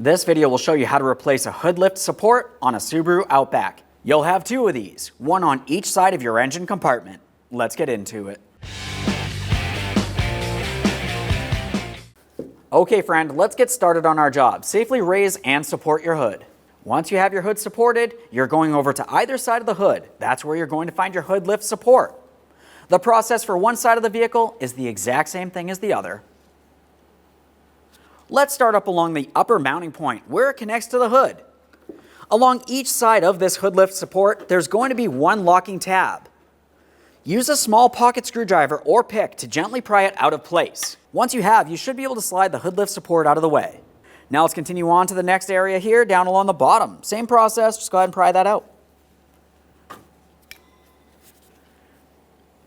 This video will show you how to replace a hood lift support on a Subaru Outback. You'll have two of these, one on each side of your engine compartment. Let's get into it. Okay friend, let's get started on our job. Safely raise and support your hood. Once you have your hood supported, you're going over to either side of the hood. That's where you're going to find your hood lift support. The process for one side of the vehicle is the exact same thing as the other. Let's start up along the upper mounting point where it connects to the hood. Along each side of this hood lift support, there's going to be one locking tab. Use a small pocket screwdriver or pick to gently pry it out of place. Once you have, you should be able to slide the hood lift support out of the way. Now let's continue on to the next area here, down along the bottom. Same process, just go ahead and pry that out.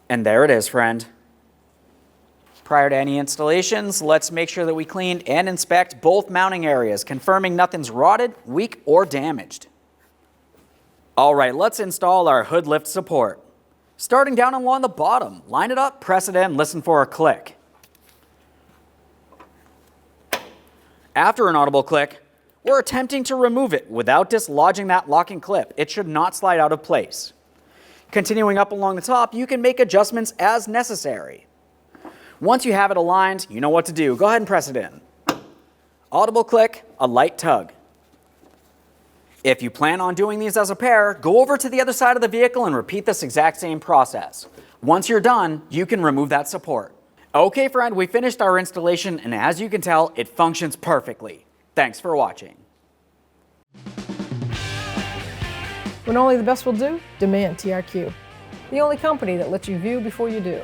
And there it is, friend. Prior to any installations, let's make sure that we clean and inspect both mounting areas, confirming nothing's rotted, weak, or damaged. All right, let's install our hood lift support. Starting down along the bottom, line it up, press it in, listen for a click. After an audible click, we're attempting to remove it without dislodging that locking clip. It should not slide out of place. Continuing up along the top, you can make adjustments as necessary. Once you have it aligned, you know what to do. Go ahead and press it in. Audible click, a light tug. If you plan on doing these as a pair, go over to the other side of the vehicle and repeat this exact same process. Once you're done, you can remove that support. Okay friend, we finished our installation and as you can tell, it functions perfectly. Thanks for watching. When only the best will do, demand TRQ. The only company that lets you view before you do.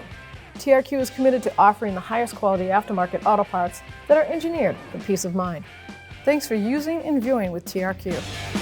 TRQ is committed to offering the highest quality aftermarket auto parts that are engineered for peace of mind. Thanks for using and viewing with TRQ.